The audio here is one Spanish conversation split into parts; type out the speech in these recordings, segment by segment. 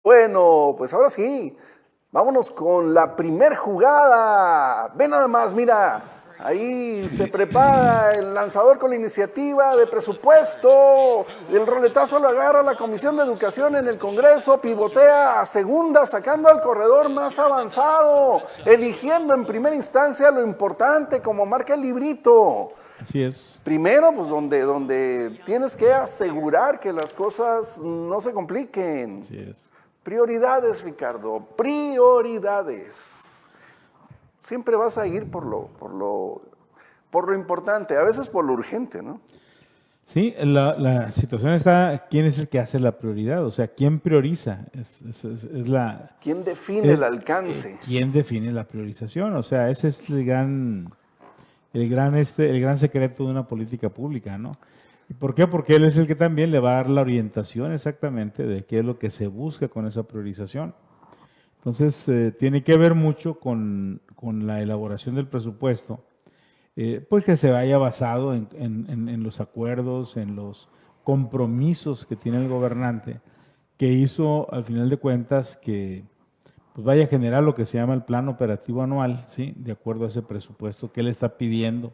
Bueno, pues ahora sí, vámonos con la primer jugada. Ve nada más, mira, ahí se prepara el lanzador con la iniciativa de presupuesto. El roletazo lo agarra la Comisión de Educación en el Congreso, pivotea a segunda, sacando al corredor más avanzado, eligiendo en primera instancia lo importante como marca el librito. Así es. Primero, pues donde tienes que asegurar que las cosas no se compliquen. Así es. Prioridades, Ricardo, prioridades. Siempre vas a ir por lo importante, a veces por lo urgente, ¿no? Sí, la situación está, ¿quién es el que hace la prioridad? O sea, ¿quién prioriza? ¿Quién define el alcance? ¿Quién define la priorización? O sea, ese es el gran secreto de una política pública, ¿no? ¿Y por qué? Porque él es el que también le va a dar la orientación exactamente de qué es lo que se busca con esa priorización. Entonces, tiene que ver mucho con la elaboración del presupuesto, pues que se vaya basado en los acuerdos, en los compromisos que tiene el gobernante, que hizo al final de cuentas que pues vaya a generar lo que se llama el plan operativo anual, ¿sí? De acuerdo a ese presupuesto que él está pidiendo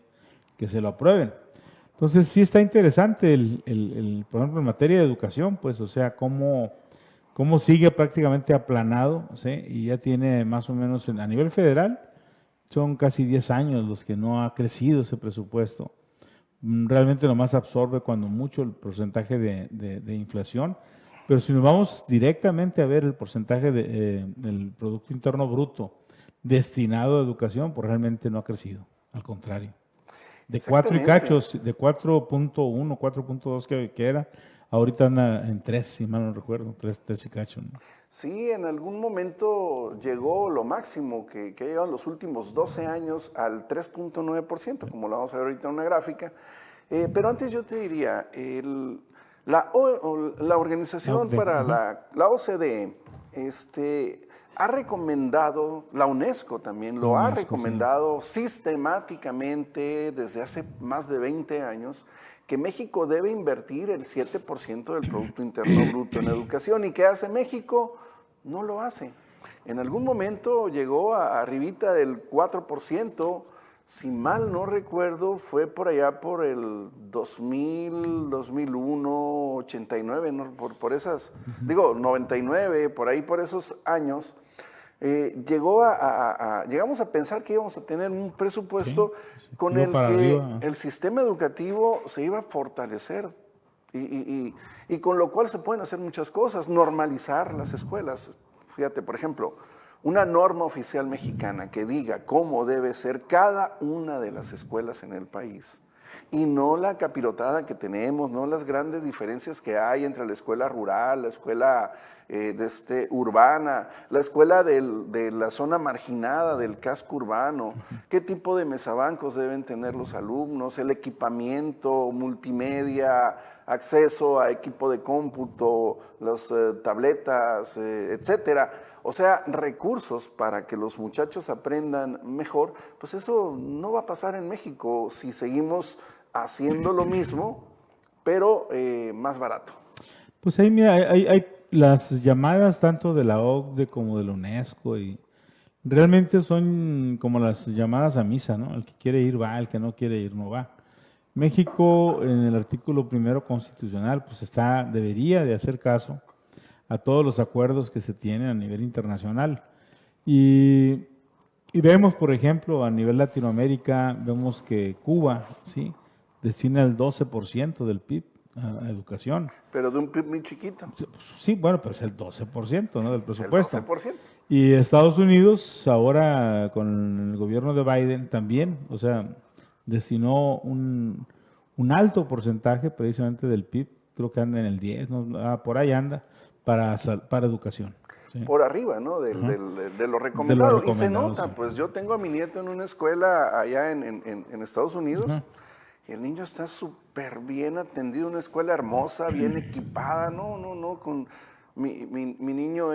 que se lo aprueben. Entonces sí está interesante por ejemplo, en materia de educación, pues, o sea, cómo sigue prácticamente aplanado, ¿sí? Y ya tiene más o menos a nivel federal, son casi 10 años los que no ha crecido ese presupuesto. Realmente nomás absorbe cuando mucho el porcentaje de inflación, pero si nos vamos directamente a ver el porcentaje del Producto Interno Bruto destinado a educación, pues realmente no ha crecido, al contrario. De 4 y Exactamente. cachos, de 4.1, 4.2 que era, ahorita anda en 3, si mal no recuerdo, 3 y cacho, ¿no? Sí, en algún momento llegó lo máximo que ha llegado en los últimos 12 años al 3.9%, como lo vamos a ver ahorita en una gráfica. Pero antes yo te diría, la Ah, Organización ok, para ajá. la OCDE ha recomendado, la UNESCO también La lo ha UNESCO, sí. recomendado sistemáticamente desde hace más de 20 años, que México debe invertir el 7% del Producto Interno Bruto en educación. ¿Y qué hace México? No lo hace. En algún momento llegó a arribita del 4%, si mal no recuerdo, fue por allá por el 2000, 2001, 89, ¿no? por esas, Ujú. digo, 99, por ahí por esos años, llegamos a pensar que íbamos a tener un Sí, presupuesto sí, con iba el para que arriba, el ajá. sistema educativo se iba a fortalecer y con lo cual se pueden hacer muchas cosas, normalizar las escuelas. Fíjate, por ejemplo, una norma oficial mexicana que diga cómo debe ser cada una de las escuelas en el país y no la capirotada que tenemos, no las grandes diferencias que hay entre la escuela rural, la escuela urbana, la escuela de la zona marginada, del casco urbano, qué tipo de mesabancos deben tener los alumnos, el equipamiento, multimedia, acceso a equipo de cómputo, las tabletas, etcétera. O sea, recursos para que los muchachos aprendan mejor, pues eso no va a pasar en México si seguimos haciendo lo mismo, pero más barato. Pues ahí, mira, hay las llamadas tanto de la OCDE como de la UNESCO y realmente son como las llamadas a misa, ¿no? El que quiere ir va, el que no quiere ir no va. México, en el artículo primero constitucional, pues debería de hacer caso a todos los acuerdos que se tienen a nivel internacional. Y, y vemos, por ejemplo, a nivel Latinoamérica, vemos que Cuba, ¿sí? Destina el 12% del PIB a educación. Pero de un PIB muy chiquito, Sí, bueno, pero es el 12%, ¿no? sí, Del es el presupuesto. 12%. Y Estados Unidos, ahora con el gobierno de Biden también, o sea, destinó un alto porcentaje precisamente del PIB, creo que anda en el 10, ¿no? Por ahí anda, para educación. ¿Sí? Por arriba, ¿no? Ajá. De lo De lo recomendado. Y se recomendado, sí. nota, pues yo tengo a mi nieto en una escuela allá en Estados Unidos Ajá. y el niño está súper bien atendido, una escuela hermosa, bien equipada, no, no, no, mi niño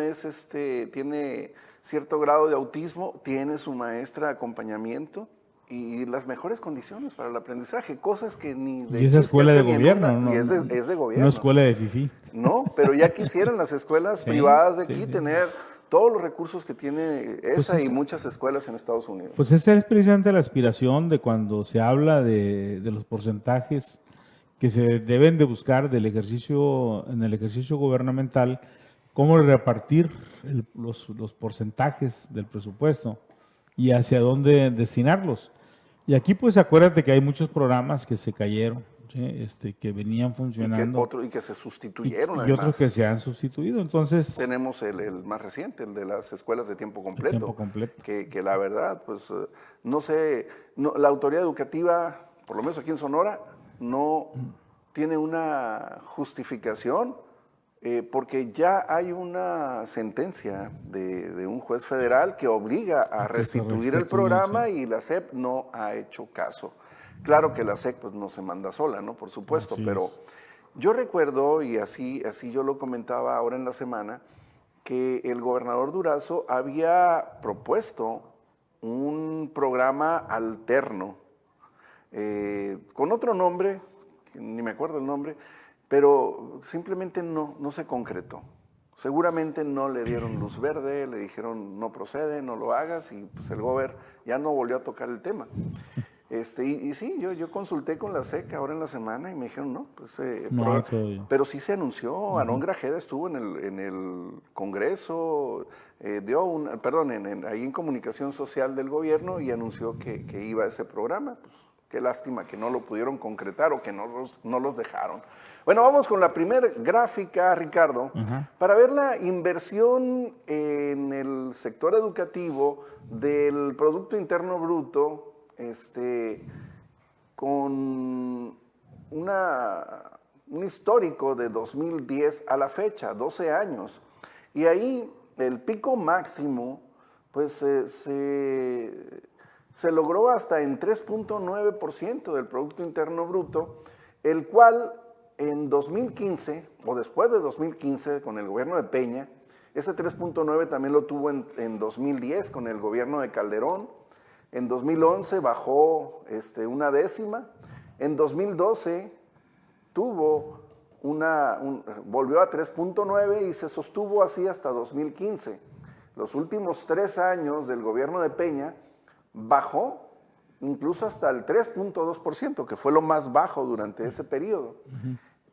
tiene cierto grado de autismo, tiene su maestra de acompañamiento y las mejores condiciones para el aprendizaje, cosas que ni de Y esa escuela de chiste ni en gobierno, una, no, y es no, de gobierno. una escuela de fifí. No, pero ya quisieran las escuelas Sí, privadas de sí, aquí sí. tener todos los recursos que tiene Pues esa y esa- muchas escuelas en Estados Unidos. Pues esa es precisamente la aspiración de cuando se habla de los porcentajes que se deben de buscar del ejercicio, en el ejercicio gubernamental, cómo repartir los porcentajes del presupuesto y hacia dónde destinarlos. Y aquí pues acuérdate que hay muchos programas que se cayeron, ¿sí? Que venían funcionando Y que se y, sustituyeron y otros además. que se han sustituido. Entonces, Tenemos el más reciente, el de las escuelas de tiempo el tiempo completo, completo. que la verdad, pues, no sé, la autoridad educativa, por lo menos aquí en Sonora, no tiene una justificación, porque ya hay una sentencia de un juez federal que obliga a Que se restituir el restituya, programa sí. y la SEP no ha hecho caso. Claro que la SEP pues, no se manda sola, ¿no? Por supuesto, Así pero es. yo recuerdo, y así yo lo comentaba ahora en la semana, que el gobernador Durazo había propuesto un programa alterno, con otro nombre, que ni me acuerdo el nombre, pero simplemente no se concretó. Seguramente no le dieron luz verde, le dijeron no procede, no lo hagas, y pues el gobernador ya no volvió a tocar el tema. Y sí, yo consulté con la SEC ahora en la semana y me dijeron, no, pues, No hay todavía. pero sí se anunció, Aarón Grajeda estuvo en el Congreso, ahí en Comunicación Social del Gobierno y anunció que iba a ese programa. Pues, qué lástima que no lo pudieron concretar o que no los dejaron. Bueno, vamos con la primera gráfica, Ricardo, para ver la inversión en el sector educativo del Producto Interno Bruto, con un histórico de 2010 a la fecha, 12 años. Y ahí el pico máximo, pues se logró hasta en 3.9% del Producto Interno Bruto, el cual en 2015, o después de 2015, con el gobierno de Peña, ese 3.9 también lo tuvo en 2010 con el gobierno de Calderón. En 2011 bajó una décima. En 2012 volvió a 3.9 y se sostuvo así hasta 2015. Los últimos 3 años del gobierno de Peña bajó incluso hasta el 3.2%, que fue lo más bajo durante ese periodo,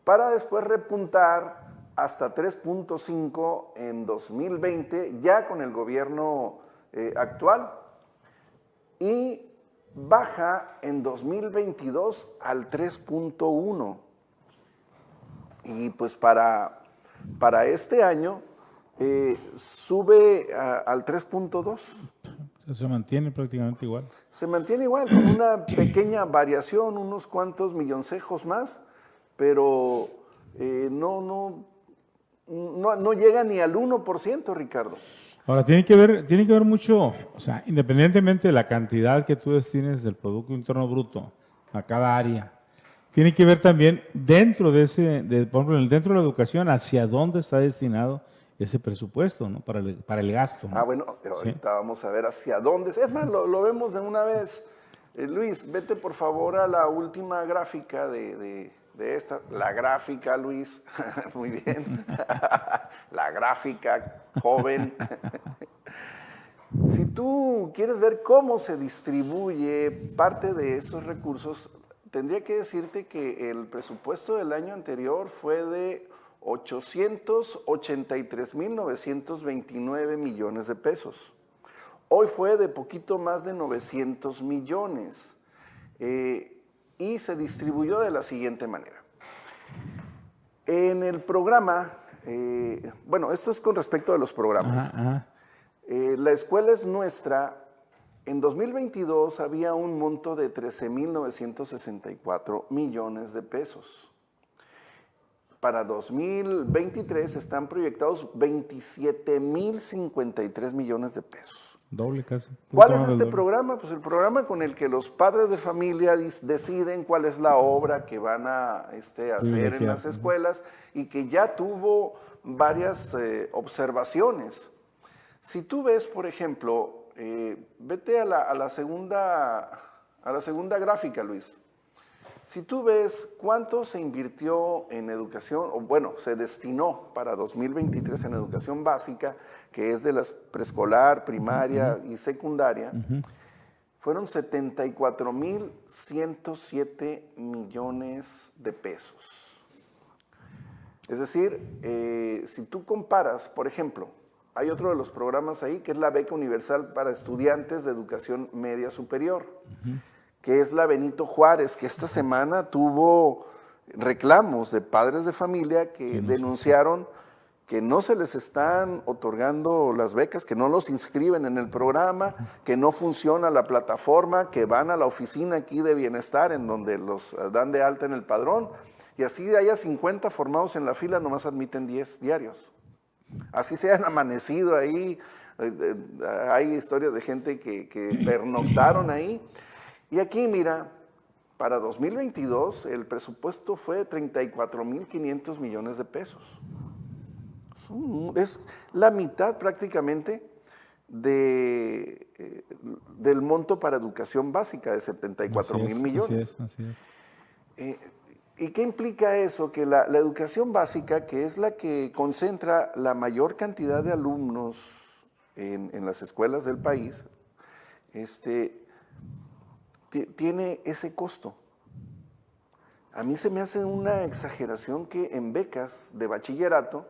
para después repuntar hasta 3.5 en 2020, ya con el gobierno actual, y baja en 2022 al 3.1. Y pues para este año sube al 3.2. Se mantiene prácticamente igual. Se mantiene igual, con una pequeña variación, unos cuantos milloncejos más, pero no llega ni al 1%, Ricardo. Ahora, tiene que ver mucho, o sea, independientemente de la cantidad que tú destines del Producto Interno Bruto a cada área, tiene que ver también dentro de por ejemplo, dentro de la educación, hacia dónde está destinado ese presupuesto, ¿no? Para el gasto, ¿no? Bueno, ahorita vamos a ver hacia dónde. Es más, lo vemos de una vez. Luis, vete por favor a la última gráfica de esta. La gráfica, Luis. Muy bien. La gráfica, joven. Si tú quieres ver cómo se distribuye parte de esos recursos, tendría que decirte que el presupuesto del año anterior fue de 883,929 millones de pesos. Hoy fue de poquito más de 900 millones y se distribuyó de la siguiente manera. En el programa, bueno, esto es con respecto a los programas. La escuela es nuestra. En 2022 había un monto de 13,964 millones de pesos. Para 2023 están proyectados 27,053 millones de pesos. Doble casi. ¿Cuál es este programa? Pues el programa con el que los padres de familia deciden cuál es la obra que van a hacer en las escuelas y que ya tuvo varias observaciones. Si tú ves, por ejemplo, vete a la segunda A la segunda gráfica, Luis. Si tú ves cuánto se invirtió en educación, o bueno, se destinó para 2023 en educación básica, que es de las preescolar, primaria y secundaria, fueron 74,107 millones de pesos. Es decir, si tú comparas, por ejemplo, hay otro de los programas ahí que es la beca universal para estudiantes de educación media superior, que es la Benito Juárez, que esta semana tuvo reclamos de padres de familia que denunciaron que no se les están otorgando las becas, que no los inscriben en el programa, que no funciona la plataforma, que van a la oficina aquí de bienestar en donde los dan de alta en el padrón, y así de haya 50 formados en la fila, nomás admiten 10 diarios. Así se han amanecido ahí, hay historias de gente que pernoctaron ahí. Y aquí, mira, para 2022 el presupuesto fue de 34,500 millones de pesos. Es la mitad prácticamente del monto para educación básica de 74,000 millones. Así es. ¿Y qué implica eso? Que la educación básica, que es la que concentra la mayor cantidad de alumnos en las escuelas del país, tiene ese costo. A mí se me hace una exageración que en becas de bachillerato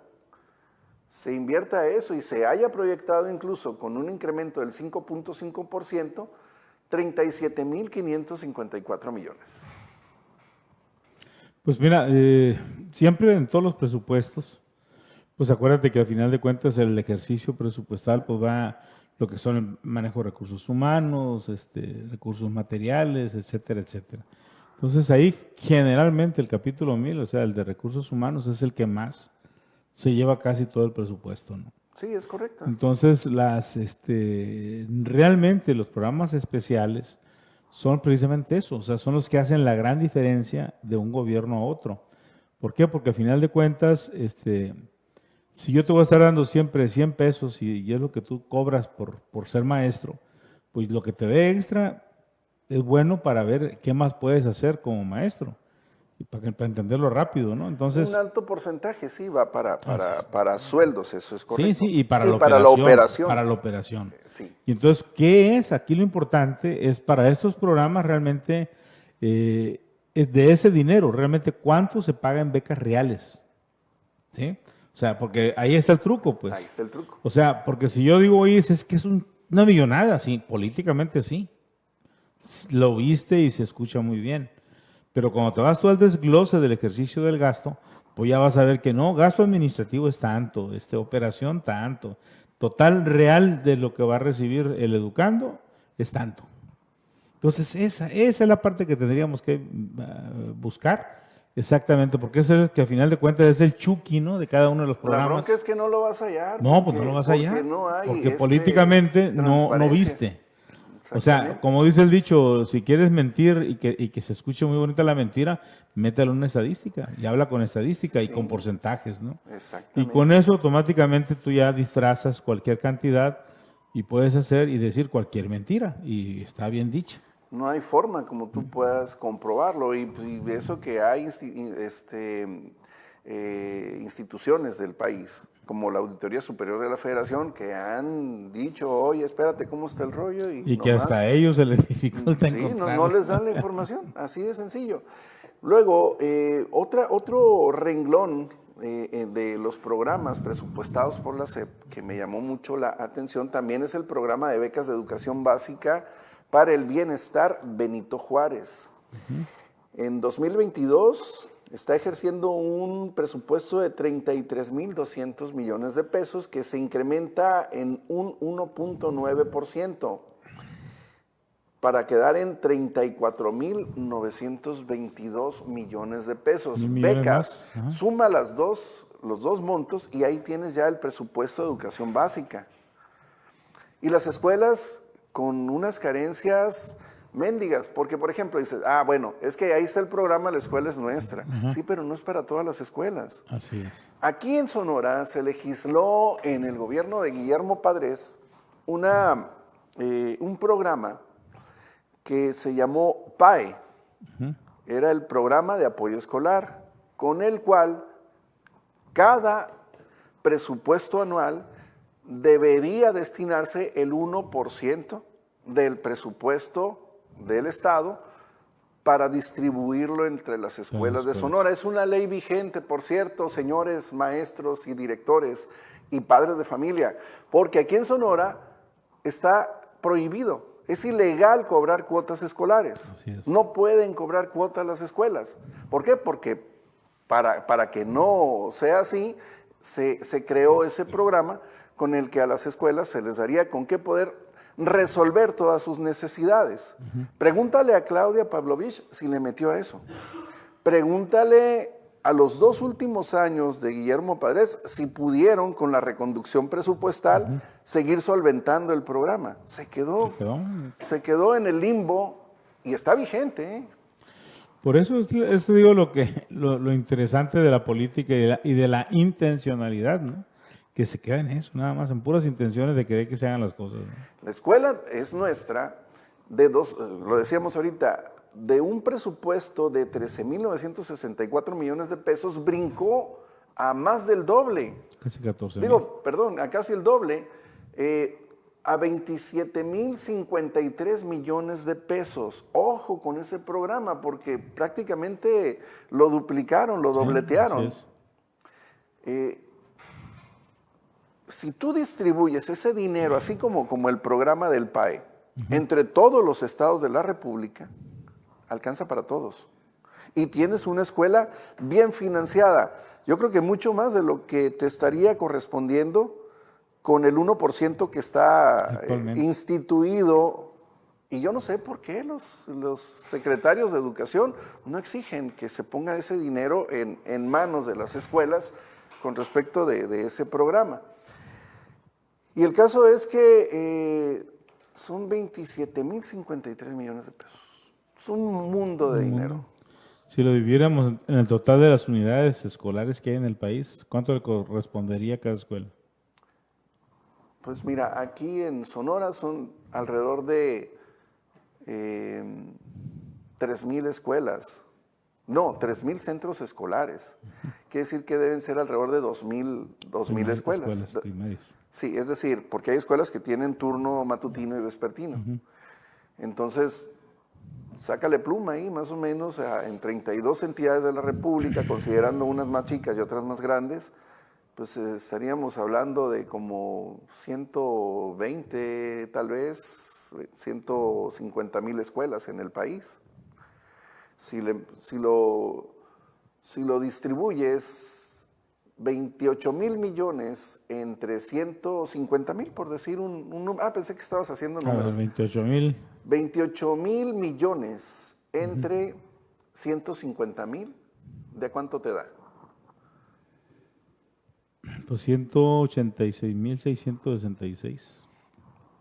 se invierta eso y se haya proyectado incluso con un incremento del 5.5%, 37,554 millones. Pues mira, siempre en todos los presupuestos, pues acuérdate que al final de cuentas el ejercicio presupuestal pues va lo que son el manejo de recursos humanos, recursos materiales, etcétera, etcétera. Entonces ahí generalmente el capítulo 1000, o sea, el de recursos humanos es el que más se lleva casi todo el presupuesto, ¿no? Sí, es correcto. Entonces realmente los programas especiales son precisamente eso, o sea, son los que hacen la gran diferencia de un gobierno a otro. ¿Por qué? Porque al final de cuentas, si yo te voy a estar dando siempre 100 pesos y es lo que tú cobras por ser maestro, pues lo que te dé extra es bueno para ver qué más puedes hacer como maestro y para entenderlo rápido, ¿no? Entonces, un alto porcentaje sí va para sueldos, eso es correcto. sí, y para y la para operación. Para la operación. Sí. Y entonces, ¿qué es? Aquí lo importante es para estos programas realmente, es de ese dinero, realmente cuánto se paga en becas reales. ¿Sí? O sea, porque ahí está el truco, pues. Ahí está el truco. O sea, porque si yo digo, oye, es que es una millonada, sí, políticamente sí. Lo viste y se escucha muy bien. Pero cuando te vas tú al desglose del ejercicio del gasto, pues ya vas a ver que no, gasto administrativo es tanto, operación tanto, total real de lo que va a recibir el educando es tanto. Entonces esa es la parte que tendríamos que buscar, exactamente, porque ese es el que al final de cuentas es el chuki, ¿no? De cada uno de los programas. La bronca es que no lo vas a hallar. No, pues no lo vas a hallar, no hay porque políticamente no viste. O sea, como dice el dicho, si quieres mentir y que se escuche muy bonita la mentira, mételo en una estadística y habla con estadística y con porcentajes, ¿no? Exactamente. Y con eso automáticamente tú ya disfrazas cualquier cantidad y puedes hacer y decir cualquier mentira y está bien dicho. No hay forma como tú puedas comprobarlo y eso que hay instituciones del país, como la Auditoría Superior de la Federación, que han dicho, oye, espérate, ¿cómo está el rollo? Y que hasta a ellos se les dificulta encontrar. No les dan la información, así de sencillo. Luego, otro renglón de los programas presupuestados por la SEP, que me llamó mucho la atención, también es el programa de becas de educación básica para el bienestar Benito Juárez. En 2022 está ejerciendo un presupuesto de 33,200 millones de pesos que se incrementa en un 1.9% para quedar en 34,922 millones de pesos. Becas, suma los dos montos y ahí tienes ya el presupuesto de educación básica. Y las escuelas con unas carencias mendigas, porque por ejemplo dices, bueno, es que ahí está el programa La Escuela es Nuestra. Sí, pero no es para todas las escuelas. Así es. Aquí en Sonora se legisló en el gobierno de Guillermo Padres un programa que se llamó PAE. Era el Programa de Apoyo Escolar, con el cual cada presupuesto anual debería destinarse el 1% del presupuesto del Estado para distribuirlo entre las escuelas de Sonora. Es una ley vigente, por cierto, señores maestros y directores y padres de familia, porque aquí en Sonora está prohibido, es ilegal cobrar cuotas escolares. No pueden cobrar cuotas las escuelas. ¿Por qué? Porque para que no sea así, se creó ese programa con el que a las escuelas se les daría con qué poder resolver todas sus necesidades. Pregúntale a Claudia Pavlovich si le metió a eso. Pregúntale a los 2 últimos años de Guillermo Padres si pudieron con la reconducción presupuestal seguir solventando el programa. Se quedó en el limbo y está vigente, ¿eh? Por eso digo lo interesante de la política y de la intencionalidad, ¿no? Que se queda en eso, nada más, en puras intenciones de querer que se hagan las cosas, ¿no? La escuela es nuestra, lo decíamos ahorita, de un presupuesto de 13,964 millones de pesos, brincó a más del doble. Casi 14,000. Digo, perdón, a casi el doble, a 27,053 millones de pesos. Ojo con ese programa, porque prácticamente lo duplicaron, lo dobletearon. Así es. Si tú distribuyes ese dinero, así como el programa del PAE, entre todos los estados de la República, alcanza para todos. Y tienes una escuela bien financiada. Yo creo que mucho más de lo que te estaría correspondiendo con el 1% que está instituido. Y yo no sé por qué los secretarios de educación no exigen que se ponga ese dinero en manos de las escuelas con respecto de ese programa. Y el caso es que son 27,053 millones de pesos. Es un mundo de dinero. Si lo viviéramos en el total de las unidades escolares que hay en el país, ¿cuánto le correspondería a cada escuela? Pues mira, aquí en Sonora son alrededor de 3,000 escuelas. No, 3,000 centros escolares. Quiere decir que deben ser alrededor de 2,000 escuelas. Primarias. Sí, es decir, porque hay escuelas que tienen turno matutino y vespertino. Entonces, sácale pluma ahí, más o menos, en 32 entidades de la República, considerando unas más chicas y otras más grandes, pues estaríamos hablando de como 120, tal vez, 150,000 escuelas en el país. Si lo distribuyes 28,000 millones entre 150,000, por decir un número. Pensé que estabas haciendo números. 28,000. 28,000 millones entre 150,000, ¿de cuánto te da? Pues 186,666.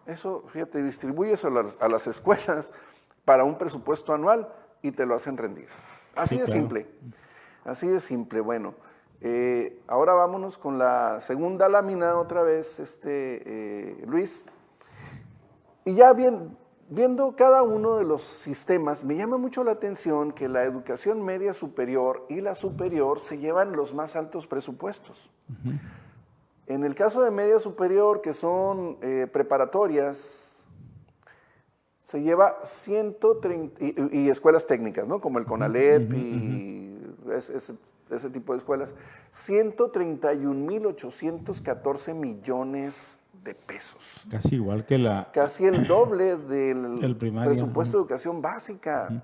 Eso, fíjate, distribuyes a las escuelas para un presupuesto anual y te lo hacen rendir. Así de simple. Así de simple. Bueno, ahora vámonos con la segunda lámina otra vez, Luis. Y ya viendo cada uno de los sistemas, me llama mucho la atención que la educación media superior y la superior se llevan los más altos presupuestos. En el caso de media superior, que son preparatorias, se lleva 130, y escuelas técnicas, ¿no? Como el CONALEP y ese tipo de escuelas, 131,814 millones de pesos. Casi igual que Casi el doble del presupuesto de educación básica.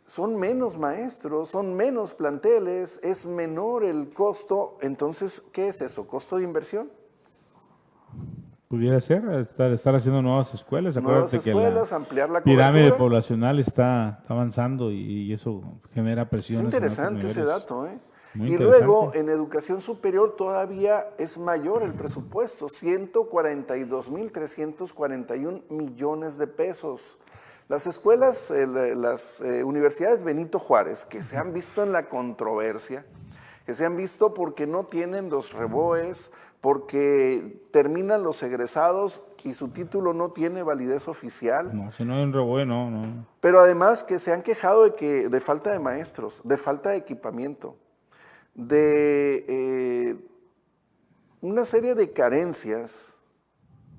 Son menos maestros, son menos planteles, es menor el costo. Entonces, ¿qué es eso? ¿Costo de inversión? Pudiera ser, estar haciendo nuevas escuelas. Nuevas escuelas, ampliar la pirámide cobertura. poblacional está avanzando y eso genera presión. Es interesante ese dato, ¿eh? Muy y interesante. luego, en educación superior todavía es mayor el presupuesto, 142,341 millones de pesos. Las escuelas, las universidades Benito Juárez, que se han visto en la controversia, que se han visto porque no tienen los REBOEs, porque terminan los egresados y su título no tiene validez oficial. No, si no hay un revuelo, no. Pero además que se han quejado de falta de maestros, de falta de equipamiento, de una serie de carencias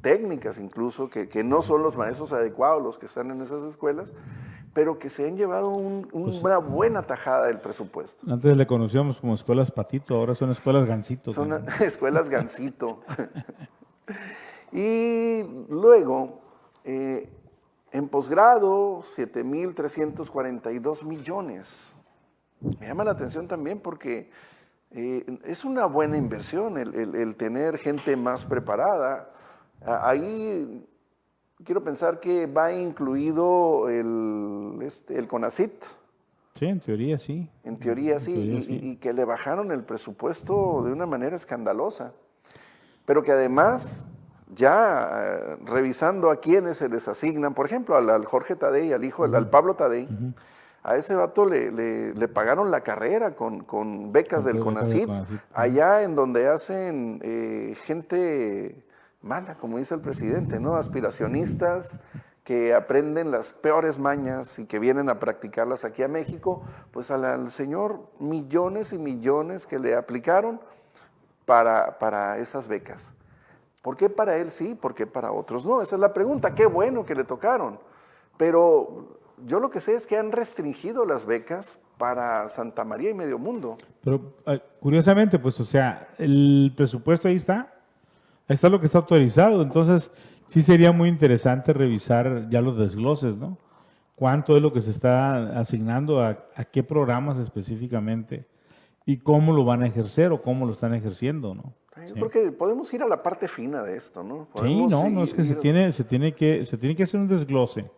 técnicas incluso, que no son los maestros adecuados los que están en esas escuelas, pero que se han llevado una buena tajada del presupuesto. Antes le conocíamos como escuelas Patito, ahora son escuelas Gansito. Son escuelas Gansito. Y luego, en posgrado, 7,342 millones. Me llama la atención también porque es una buena inversión el tener gente más preparada. Ahí quiero pensar que va incluido el CONACYT. Sí, en teoría sí. En teoría sí, y que le bajaron el presupuesto de una manera escandalosa. Pero que además, ya revisando a quienes se les asignan, por ejemplo, al Jorge Tadei, al hijo, al Pablo Tadei, a ese vato le pagaron la carrera con becas del CONACYT, allá en donde hacen gente mala, como dice el presidente, ¿no? Aspiracionistas que aprenden las peores mañas y que vienen a practicarlas aquí a México, pues al señor millones y millones que le aplicaron para esas becas. ¿Por qué para él sí? ¿Por qué para otros no? Esa es la pregunta. Qué bueno que le tocaron. Pero yo lo que sé es que han restringido las becas para Santa María y Medio Mundo. Pero curiosamente, pues, o sea, el presupuesto ahí está lo que está autorizado. Entonces, sí sería muy interesante revisar ya los desgloses, ¿no? Cuánto es lo que se está asignando a qué programas específicamente y cómo lo van a ejercer o cómo lo están ejerciendo, ¿no? Yo creo que podemos ir a la parte fina de esto, ¿no? Sí, no, es que se tiene que hacer un desglose.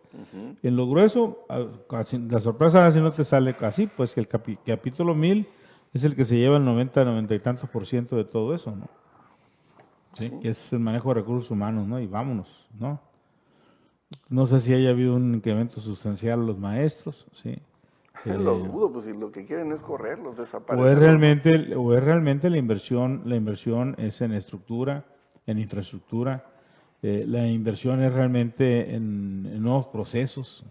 En lo grueso, la sorpresa si no te sale así, pues que el capítulo 1000 es el que se lleva el 90 y tantos % de todo eso, ¿no? ¿Sí? Que es el manejo de recursos humanos, ¿no? Y vámonos, ¿no? No sé si haya habido un incremento sustancial a los maestros, ¿sí? Lo dudo, pues si lo que quieren es correrlos, O desaparecer. es realmente la inversión es en estructura, en infraestructura, la inversión es realmente en nuevos procesos,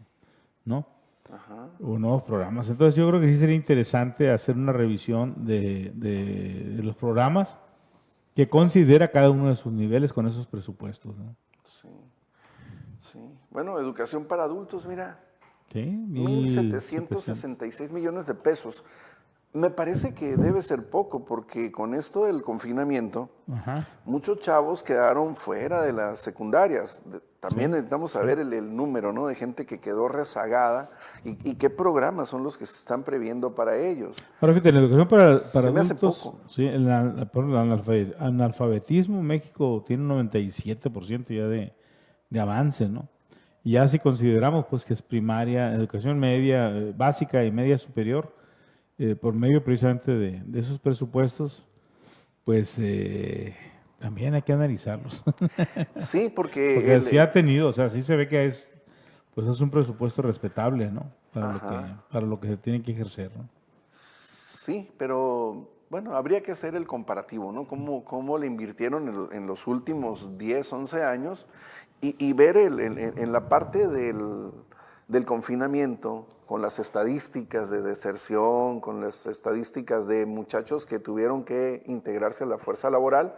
¿no? O nuevos programas. Entonces yo creo que sí sería interesante hacer una revisión de los programas que considera cada uno de sus niveles con esos presupuestos, ¿no? Sí. Bueno, educación para adultos, mira. Sí, 1,766 millones de pesos. Me parece que debe ser poco, porque con esto del confinamiento, muchos chavos quedaron fuera de las secundarias. También necesitamos saber el número, ¿no? De gente que quedó rezagada y qué programas son los que se están previendo para ellos. Ahora fíjate, la educación para me hace adultos, poco. sí, el analfabetismo, México tiene un 97% ya de avance, ¿no? Y ya si consideramos pues que es primaria, educación media, básica y media superior, por medio precisamente de esos presupuestos, pues también hay que analizarlos. Sí, Porque sí ha tenido, o sea, sí se ve que pues es un presupuesto respetable, ¿no? Para lo que se tiene que ejercer, ¿no? Sí, pero bueno, habría que hacer el comparativo, ¿no? Cómo le invirtieron en los últimos 10, 11 años y ver en la parte del confinamiento, con las estadísticas de deserción, con las estadísticas de muchachos que tuvieron que integrarse a la fuerza laboral,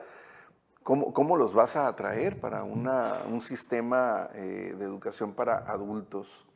¿cómo los vas a atraer para un sistema de educación para adultos?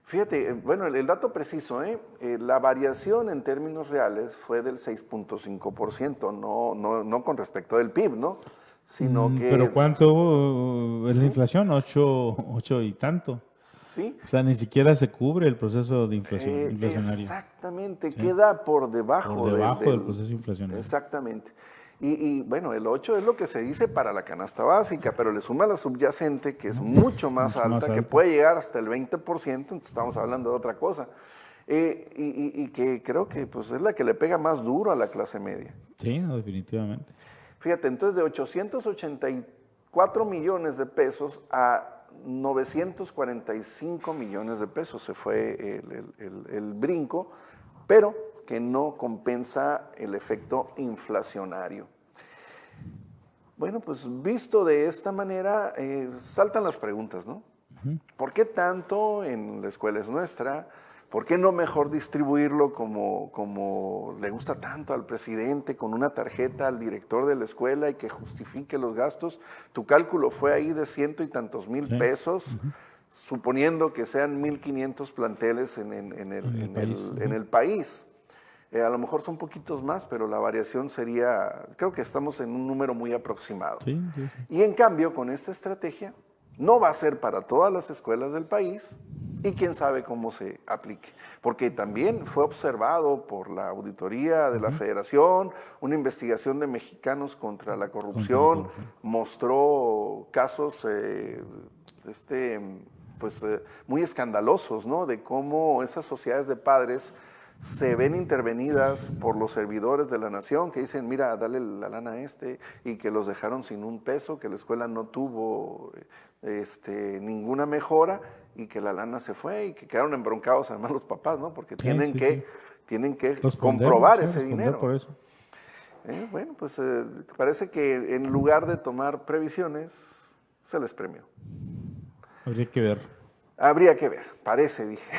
Fíjate, bueno, el dato preciso, la variación en términos reales fue del 6,5%, no con respecto del PIB, ¿no? Sino que... ¿Pero cuánto es la inflación? 8 y tanto. Sí. O sea, ni siquiera se cubre el proceso de inflacionario. Exactamente, sí. Queda por debajo del proceso inflacionario. Exactamente. Y bueno, el 8 es lo que se dice para la canasta básica, pero le suma la subyacente, que es mucho más alta, que puede llegar hasta el 20%, entonces estamos hablando de otra cosa. Y que creo que pues, es la que le pega más duro a la clase media. Sí, no, definitivamente. Fíjate, entonces de 884 millones de pesos a 945 millones de pesos se fue el brinco, pero que no compensa el efecto inflacionario. Bueno, pues visto de esta manera, saltan las preguntas, ¿no? ¿Por qué tanto en la escuela es nuestra? ¿Por qué no mejor distribuirlo como le gusta tanto al presidente, con una tarjeta al director de la escuela y que justifique los gastos? Tu cálculo fue ahí de ciento y tantos mil Sí. pesos, suponiendo que sean 1,500 planteles en el país. A lo mejor son poquitos más, pero la variación sería, creo que estamos en un número muy aproximado. Sí, sí, sí. Y en cambio, con esta estrategia, no va a ser para todas las escuelas del país y quién sabe cómo se aplique. Porque también fue observado por la auditoría de la Federación, una investigación de Mexicanos contra la Corrupción, mostró casos muy escandalosos, ¿no? De cómo esas sociedades de padres se ven intervenidas por los servidores de la nación que dicen, mira, dale la lana a y que los dejaron sin un peso, que la escuela no tuvo ninguna mejora y que la lana se fue y que quedaron embroncados además los papás, ¿no? Porque tienen que comprobar ese dinero. Por eso. Bueno, pues parece que en lugar de tomar previsiones, se les premió. Habría que ver. Habría que ver, parece, dije.